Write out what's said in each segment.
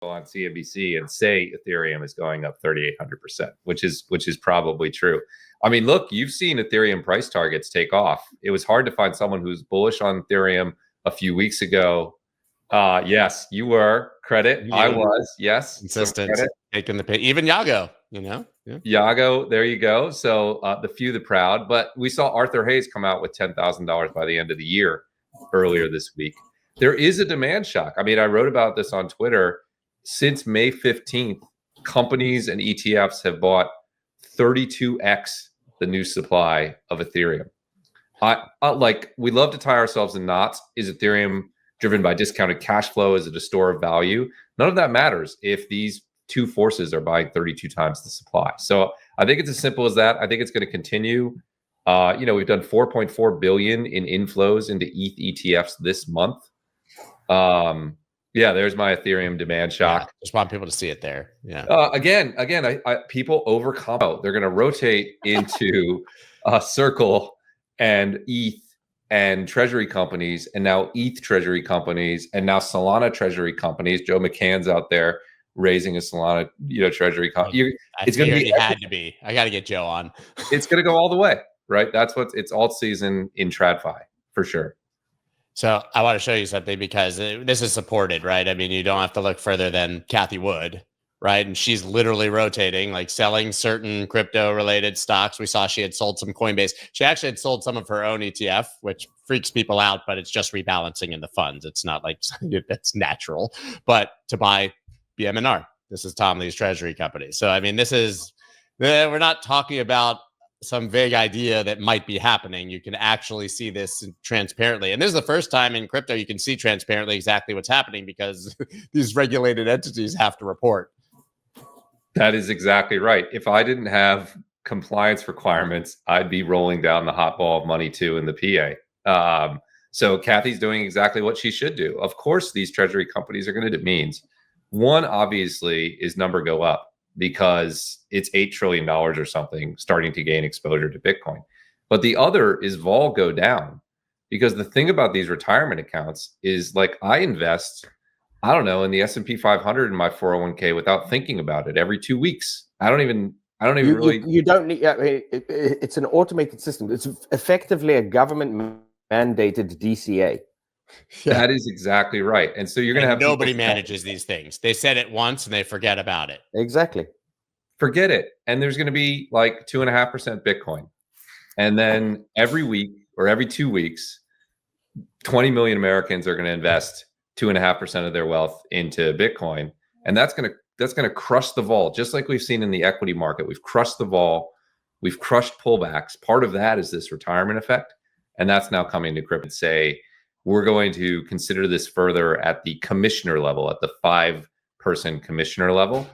on CNBC and say Ethereum is going up 3,800%, which is probably true. I mean, look, you've seen Ethereum price targets take off. It was hard to find someone who's bullish on Ethereum a few weeks ago. Yes, you were. Credit. Yeah. I was. Yes. Consistent. Taking the pay. Even Yago, Yeah. Yago, there you go. So the few, the proud. But we saw Arthur Hayes come out with $10,000 by the end of the year earlier this week. There is a demand shock. I mean, I wrote about this on Twitter. Since May 15th, companies and ETFs have bought 32x the new supply of Ethereum. We love to tie ourselves in knots. Is Ethereum driven by discounted cash flow? Is it a store of value? None of that matters if these two forces are buying 32 times the supply. So I think it's as simple as that. I think it's going to continue. We've done 4.4 billion in inflows into ETH ETFs this month. There's my Ethereum demand shock. Yeah, just want people to see it there. Yeah. Again, people overcome. They're going to rotate into Circle and ETH and treasury companies, and now ETH treasury companies, and now Solana treasury companies. Joe McCann's out there raising a Solana, treasury company. It's going to be. Had to be. I got to get Joe on. It's going to go all the way, right? It's alt season in TradFi for sure. So I want to show you something because this is supported, right? I mean, you don't have to look further than Cathie Wood, right? And she's literally rotating, like selling certain crypto-related stocks. We saw she had sold some Coinbase. She actually had sold some of her own ETF, which freaks people out, but it's just rebalancing in the funds. It's not like that's natural. But to buy BM&R, this is Tom Lee's treasury company. So, I mean, we're not talking about some vague idea that might be happening. You can actually see this transparently. And this is the first time in crypto you can see transparently exactly what's happening because these regulated entities have to report. That is exactly right. If I didn't have compliance requirements, I'd be rolling down the hot ball of money too in the PA. So Cathie's doing exactly what she should do. Of course, these treasury companies are going to do means. One, obviously, is number go up, because it's $8 trillion or something starting to gain exposure to Bitcoin. But the other is vol go down, because the thing about these retirement accounts is, like, I invest, I don't know, in the S&P 500 in my 401k without thinking about it every 2 weeks. I don't even really. You don't need. I mean, it's an automated system. It's effectively a government mandated DCA. That is exactly right. And so you're going to have nobody manages these things. They said it once and they forget about it. Exactly. Forget it. And there's going to be like 2.5% Bitcoin. And then every week or every 2 weeks, 20 million Americans are going to invest 2.5% of their wealth into Bitcoin. And that's going to crush the vol, just like we've seen in the equity market. We've crushed the vol. We've crushed pullbacks. Part of that is this retirement effect. And that's now coming to crypto and say, we're going to consider this further at the commissioner level, at the 5-person commissioner level.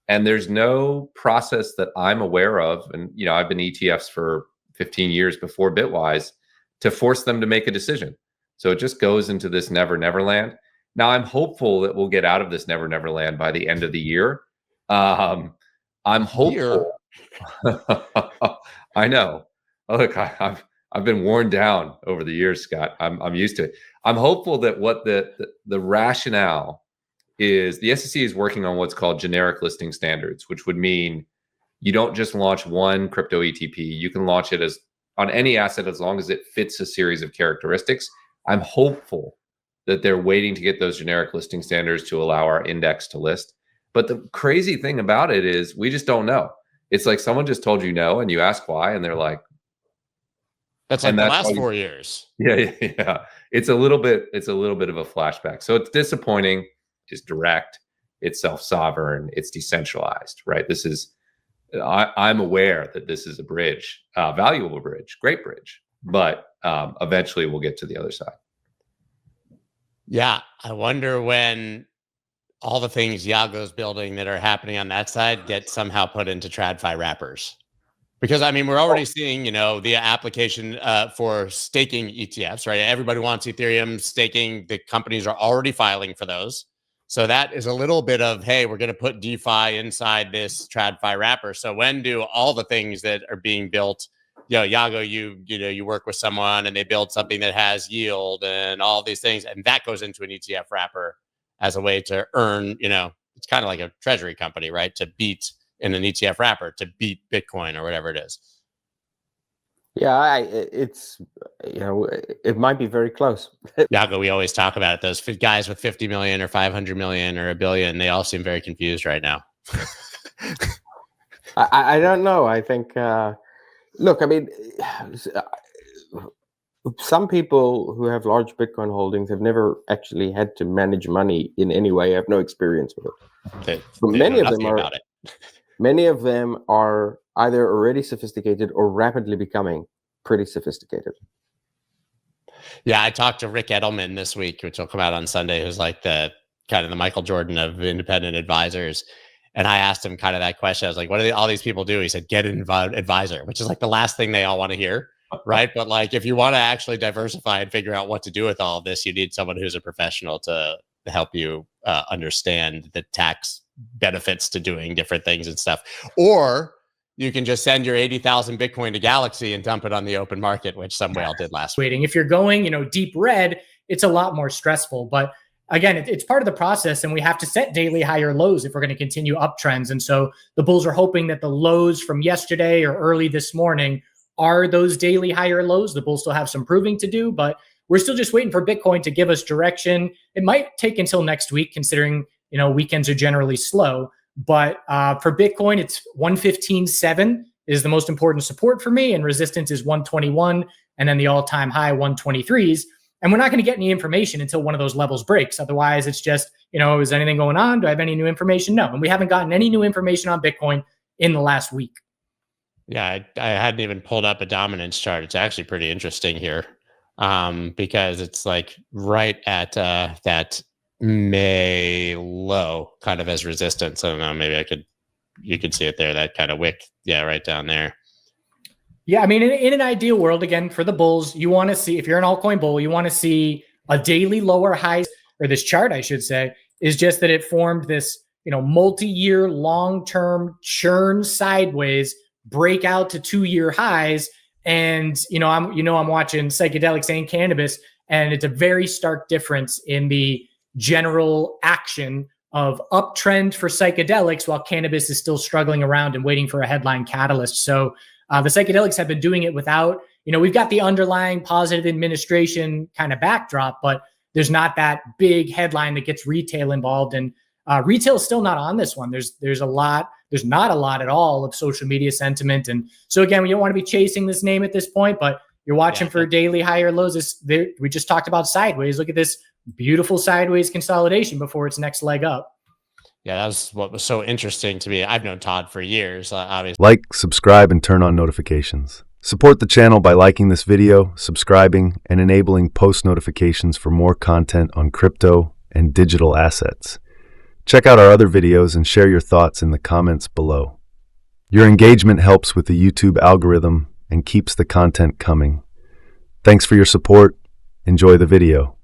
And there's no process that I'm aware of. And, I've been ETFs for 15 years before Bitwise to force them to make a decision. So it just goes into this never land. Now, I'm hopeful that we'll get out of this never land by the end of the year. I'm hopeful. I know. Look, I've been worn down over the years, Scott. I'm used to it. I'm hopeful that what the rationale is, the SEC is working on what's called generic listing standards, which would mean you don't just launch one crypto ETP. You can launch it on any asset as long as it fits a series of characteristics. I'm hopeful that they're waiting to get those generic listing standards to allow our index to list. But the crazy thing about it is we just don't know. It's like someone just told you no, and you ask why, and they're like, that's like the last 4 years. Yeah. It's a little bit of a flashback. So it's disappointing. It's direct. It's self-sovereign. It's decentralized, right? I'm aware that this is a bridge, valuable bridge, great bridge, but eventually we'll get to the other side. Yeah. I wonder when all the things Yago's building that are happening on that side get somehow put into TradFi wrappers. Because, I mean, we're already seeing, the application for staking ETFs, right? Everybody wants Ethereum staking. The companies are already filing for those. So that is a little bit of, hey, we're going to put DeFi inside this TradFi wrapper. So when do all the things that are being built, Yago, you work with someone and they build something that has yield and all these things, and that goes into an ETF wrapper as a way to earn, it's kind of like a treasury company, right? To beat in an ETF wrapper to beat Bitcoin or whatever it is. Yeah, it's, it might be very close. Yago, we always talk about it. Those guys with 50 million or 500 million or a billion, they all seem very confused right now. I don't know. I think, look, I mean, some people who have large Bitcoin holdings have never actually had to manage money in any way. I have no experience with it. But many of them are either already sophisticated or rapidly becoming pretty sophisticated. Yeah, I talked to Rick Edelman this week, which will come out on Sunday, who's like the kind of the Michael Jordan of independent advisors. And I asked him kind of that question. I was like, what do all these people do? He said, get an advisor, which is like the last thing they all want to hear. Right. But like, if you want to actually diversify and figure out what to do with all of this, you need someone who's a professional to help you understand the tax benefits to doing different things and stuff. Or you can just send your 80,000 Bitcoin to Galaxy and dump it on the open market, which some whale did last week. If you're going, deep red, it's a lot more stressful. But again, it's part of the process, and we have to set daily higher lows if we're going to continue uptrends. And so the bulls are hoping that the lows from yesterday or early this morning are those daily higher lows. The bulls still have some proving to do, but we're still just waiting for Bitcoin to give us direction. It might take until next week, considering weekends are generally slow. But for Bitcoin, it's 115.7 is the most important support for me, and resistance is 121, and then the all-time high 123s. And we're not going to get any information until one of those levels breaks. Otherwise, it's just, is anything going on? Do I have any new information? No. And we haven't gotten any new information on Bitcoin in the last week. Yeah, I hadn't even pulled up a dominance chart. It's actually pretty interesting here because it's like right at that May low kind of as resistance. I don't know, maybe you could see it there, that kind of wick. Yeah, right down there. Yeah, I mean, in an ideal world, again, for the bulls, you want to see, if you're an altcoin bull, you want to see a daily lower high, or this chart, I should say, is just that it formed this, multi-year long-term churn sideways, break out to 2-year highs. And, I'm watching psychedelics and cannabis, and it's a very stark difference in the general action of uptrend for psychedelics while cannabis is still struggling around and waiting for a headline catalyst. So the psychedelics have been doing it without, we've got the underlying positive administration kind of backdrop, but there's not that big headline that gets retail involved. And retail is still not on this one. There's not a lot at all of social media sentiment. And so again, we don't want to be chasing this name at this point, but you're watching for daily higher lows. We just talked about sideways. Look at this beautiful sideways consolidation before its next leg up. Yeah, that was what was so interesting to me. I've known Todd for years, obviously. Like, subscribe, and turn on notifications. Support the channel by liking this video, subscribing, and enabling post notifications for more content on crypto and digital assets. Check out our other videos and share your thoughts in the comments below. Your engagement helps with the YouTube algorithm and keeps the content coming. Thanks for your support. Enjoy the video.